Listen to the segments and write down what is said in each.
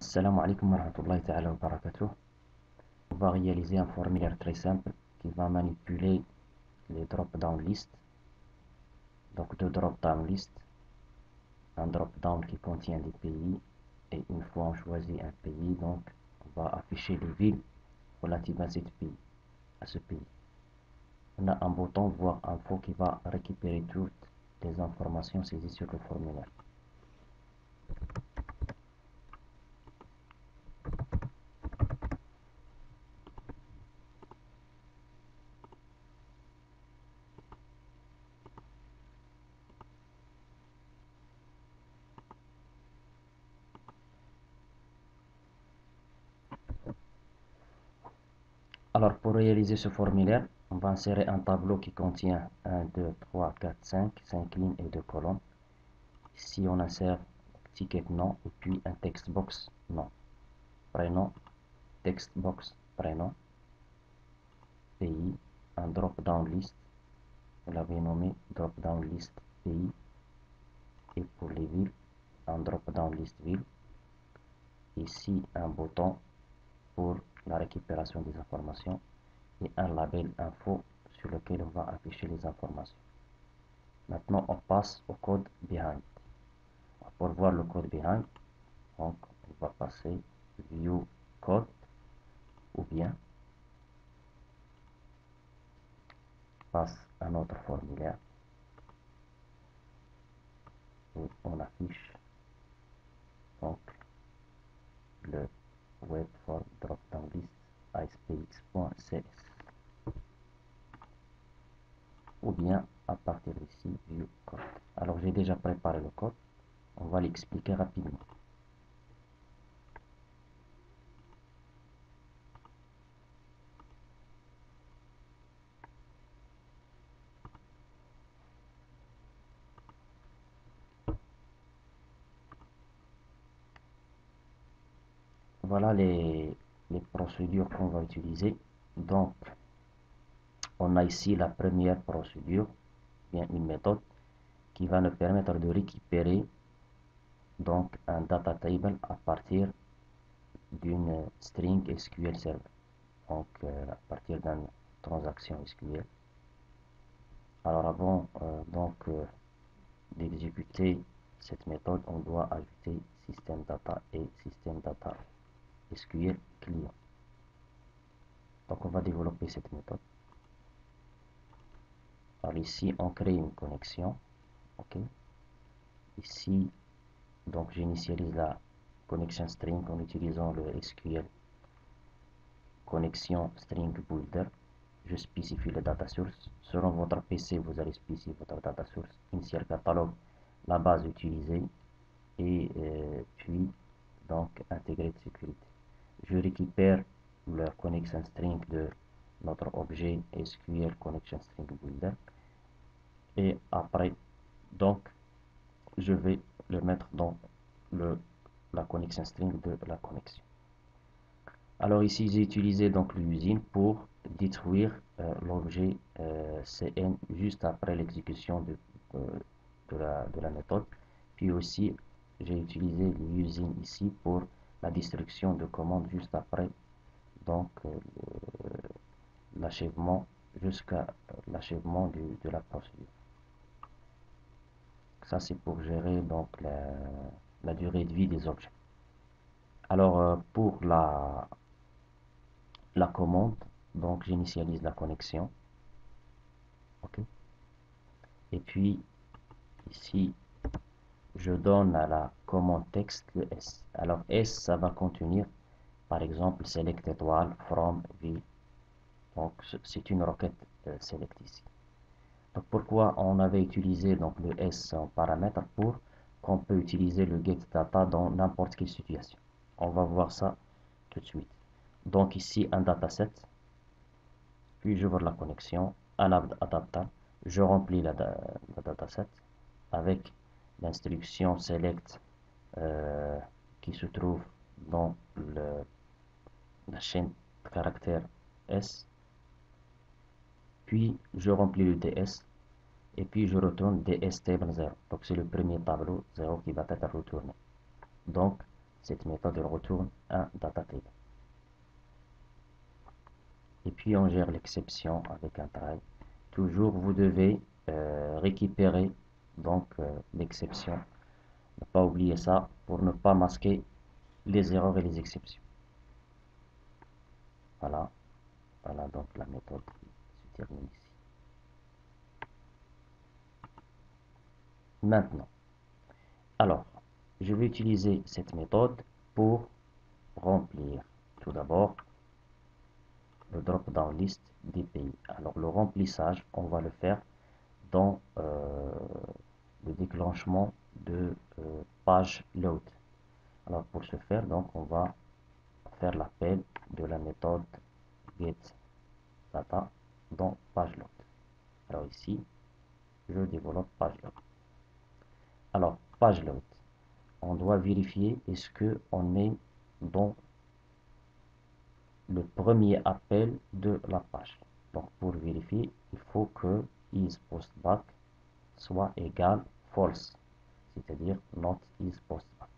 Assalamu alaikum wa rahmatullahi ta'ala wa barakatuh. On va réaliser un formulaire très simple qui va manipuler les drop-down list. Donc deux drop-down list, un drop-down qui contient des pays et une fois on choisit un pays, donc on va afficher les villes relatives à ce pays. On a un bouton voir info qui va récupérer toutes les informations saisies sur le formulaire. Alors pour réaliser ce formulaire, on va insérer un tableau qui contient 1, 2, 3, 4, 5 lignes et 2 colonnes. Ici on insère ticket nom et puis un text box nom. Prénom, text box prénom, pays, un drop down list, vous l'avez nommé drop down list pays, et pour les villes, un drop down list ville. Ici un bouton pour la récupération des informations et un label info sur lequel on va afficher les informations. Maintenant on passe au code behind. Pour voir le code behind, donc on va passer view code ou bien passe à notre formulaire et on affiche donc le web form drop down list aspx.cs ou bien à partir d'ici view code. Alors j'ai déjà préparé le code, on va l'expliquer rapidement. Voilà les procédures qu'on va utiliser. Donc on a ici la première procédure, bien une méthode qui va nous permettre de récupérer donc un data table à partir d'une string SQL Server, donc à partir d'une transaction SQL. Alors avant d'exécuter cette méthode, on doit ajouter système data et système data SQL client. Donc on va développer cette méthode. Alors ici on crée une connexion. Ok. Ici donc j'initialise la connexion string en utilisant le SQL connexion string builder. Je spécifie le data source. Selon votre PC, vous allez spécifier votre data source, initial catalogue, la base utilisée et puis donc intégré de sécurité. Je récupère le connection string de notre objet SQL connection string builder et après donc je vais le mettre dans la connection string de la connexion. Alors ici j'ai utilisé donc l'usine pour détruire l'objet CN juste après l'exécution de la méthode. Puis aussi j'ai utilisé l'usine ici pour la destruction de commande juste après donc l'achèvement jusqu'à l'achèvement de la procédure. Ça c'est pour gérer donc la durée de vie des objets. Alors pour la commande, donc j'initialise la connexion. Ok. Et puis ici je donne à la commande texte le S. Alors S ça va contenir par exemple select étoile from v. Donc c'est une requête select ici. Donc pourquoi on avait utilisé donc le S en paramètre? Pour qu'on peut utiliser le get data dans n'importe quelle situation. On va voir ça tout de suite. Donc ici un dataset, puis j'ouvre la connexion, un adaptable, je remplis la dataset avec l'instruction select qui se trouve dans la chaîne de caractère S, puis je remplis le DS et puis je retourne DS table 0. Donc c'est le premier tableau 0 qui va être retourné. Donc cette méthode elle retourne un data table. Et puis on gère l'exception avec un try. Toujours vous devez récupérer donc l'exception. Ne pas oublier ça pour ne pas masquer les erreurs et les exceptions. Voilà, voilà donc la méthode se termine ici. Maintenant, alors, je vais utiliser cette méthode pour remplir tout d'abord le drop-down list des pays. Alors, le remplissage, on va le faire dans le déclenchement de page load. Alors, pour ce faire, donc, on va faire l'appel de la méthode getData dans page load. Alors ici, je développe page load. Alors, page load, on doit vérifier est-ce que on est dans le premier appel de la page. Donc, pour vérifier, il faut que isPostBack soit égal false, c'est-à-dire not isPostBack.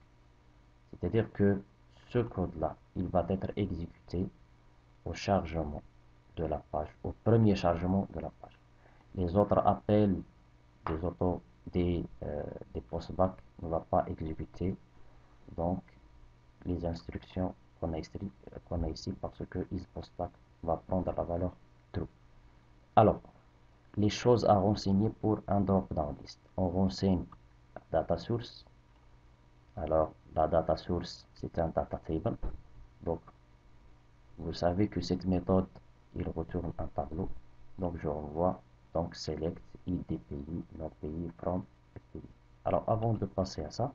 C'est-à-dire que ce code-là, il va être exécuté au chargement de la page, au premier chargement de la page. Les autres appels des postback ne va pas exécuter donc les instructions qu'on a ici parce que isPostback va prendre la valeur true. Alors, les choses à renseigner pour un drop-down list. On renseigne la data source. Alors, la data source, c'est un data table. Donc, vous savez que cette méthode, il retourne un tableau. Donc, je renvoie donc select id pays, non pays, from pays. Alors, avant de passer à ça,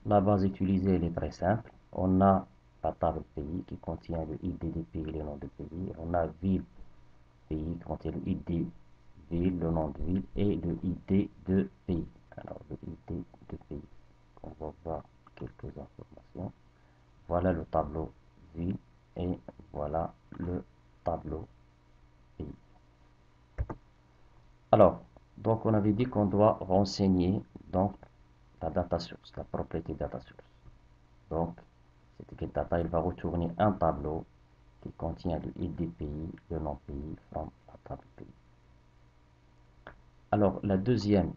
la base utilisée elle est très simple. On a la table pays qui contient le id des pays, le nom de pays. On a ville pays qui contient le id ville, le nom de ville et le id de pays. Alors, le id de pays. On va voir quelques informations. Voilà le tableau ville et voilà le tableau pays. Alors, donc on avait dit qu'on doit renseigner donc la data source, la propriété data source. Donc, cette getData, il va retourner un tableau qui contient le id pays, le nom pays, from la table pays. Alors, la deuxième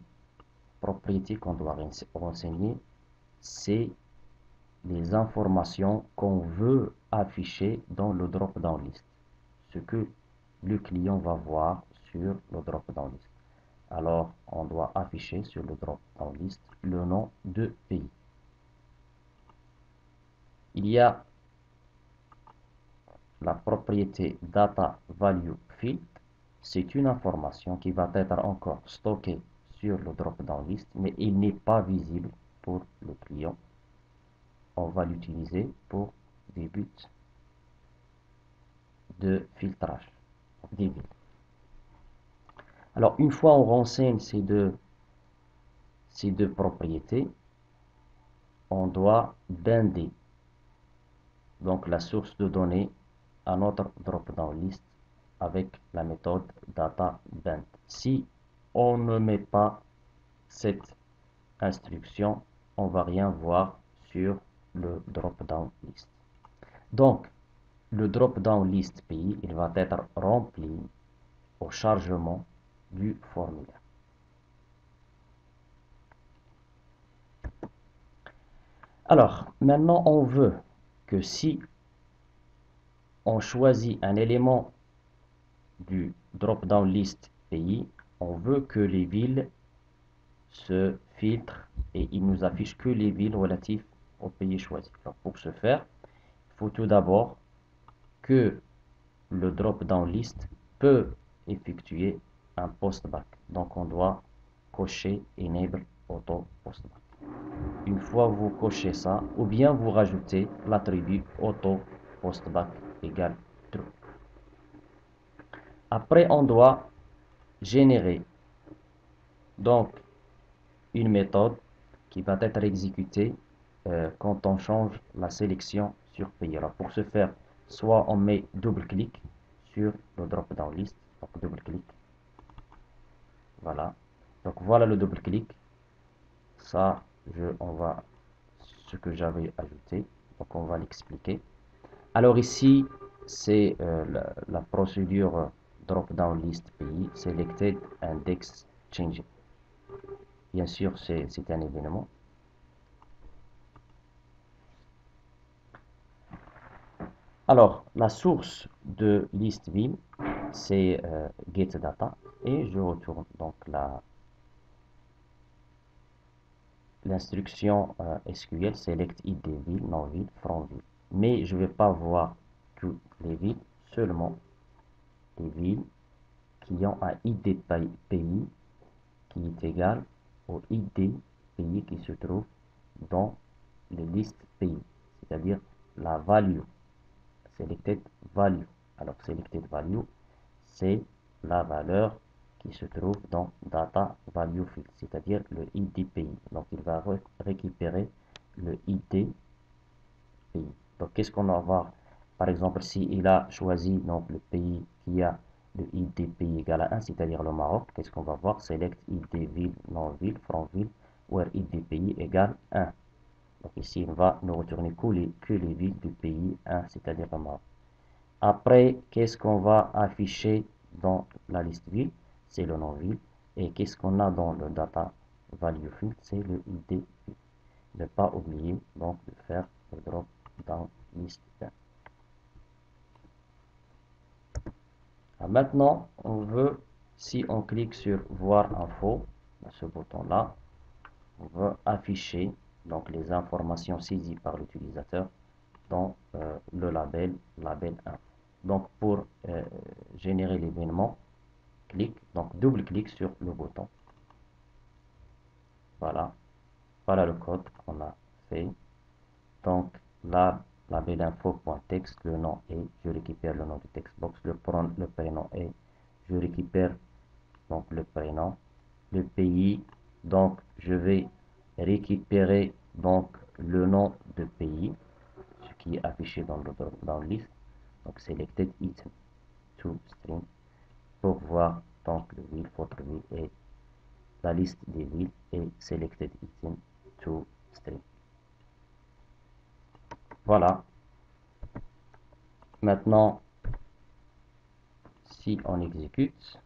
propriété qu'on doit renseigner, c'est les informations qu'on veut afficher dans le drop-down list. Ce que le client va voir sur le drop-down list. Alors, on doit afficher sur le drop-down list le nom de pays. Il y a la propriété data value field. C'est une information qui va être encore stockée sur le drop-down list, mais il n'est pas visible pour le client. On va l'utiliser pour des buts de filtrage des villes. Alors, une fois on renseigne ces deux propriétés, on doit binder donc la source de données à notre drop-down list avec la méthode data-bind. Si on ne met pas cette instruction, on ne va rien voir sur le drop-down list. Donc, le drop-down list pays, il va être rempli au chargement du formulaire. Alors, maintenant, on veut que si on choisit un élément du drop-down list pays, on veut que les villes se filtrent et il nous affiche que les villes relatives au pays choisi. Alors, pour ce faire, il faut tout d'abord que le drop-down list peut effectuer un postback. Donc, on doit cocher Enable Auto Postback. Une fois vous cochez ça, ou bien vous rajoutez l'attribut Auto Postback égale True. Après, on doit générer donc une méthode qui va être exécutée quand on change la sélection sur pays. Alors, pour ce faire, soit on met double-clic sur le drop-down list, donc double-clic. Voilà. Donc voilà le double-clic. Ça on va, ce que j'avais ajouté, donc on va l'expliquer. Alors ici, c'est la procédure drop-down list pays, selected index changing. Bien sûr, c'est un événement. Alors, la source de liste vim, c'est getData, et je retourne donc l'instruction SQL select id ville, non ville, from ville. Mais je ne vais pas voir toutes les villes, seulement les villes qui ont un id pays qui est égal au id pays qui se trouve dans les listes pays, c'est-à-dire la value, selected value. Alors, selected value, c'est la valeur qui se trouve dans data value field, c'est-à-dire le id pays. Donc, il va récupérer le id pays. Donc, qu'est-ce qu'on va voir? Par exemple, s'il a choisi donc, le pays qui a le id pays égal à 1, c'est-à-dire le Maroc, qu'est-ce qu'on va voir? Select id ville, non ville, from ville, where id pays égale 1. Donc ici, il va nous retourner que les villes du pays 1, c'est-à-dire le Maroc. Après, qu'est-ce qu'on va afficher dans la liste ville? C'est le nom ville. Et qu'est-ce qu'on a dans le data value field? C'est le id. Ne pas oublier donc de faire le drop down list. Maintenant, on veut, si on clique sur voir info, ce bouton-là, on veut afficher donc les informations saisies par l'utilisateur dans le label 1. Donc pour générer l'événement, donc double-clic sur le bouton. Voilà, voilà le code qu'on a fait. Donc là, label info.text, le nom est, je récupère le nom du textbox, le prénom est, je récupère donc le prénom, le pays, donc je vais récupérer donc le nom de pays, ce qui est affiché dans la liste, donc selected item to string, pour voir donc le ville, votre ville et la liste des villes et selected item to string. Voilà. Maintenant, si on exécute,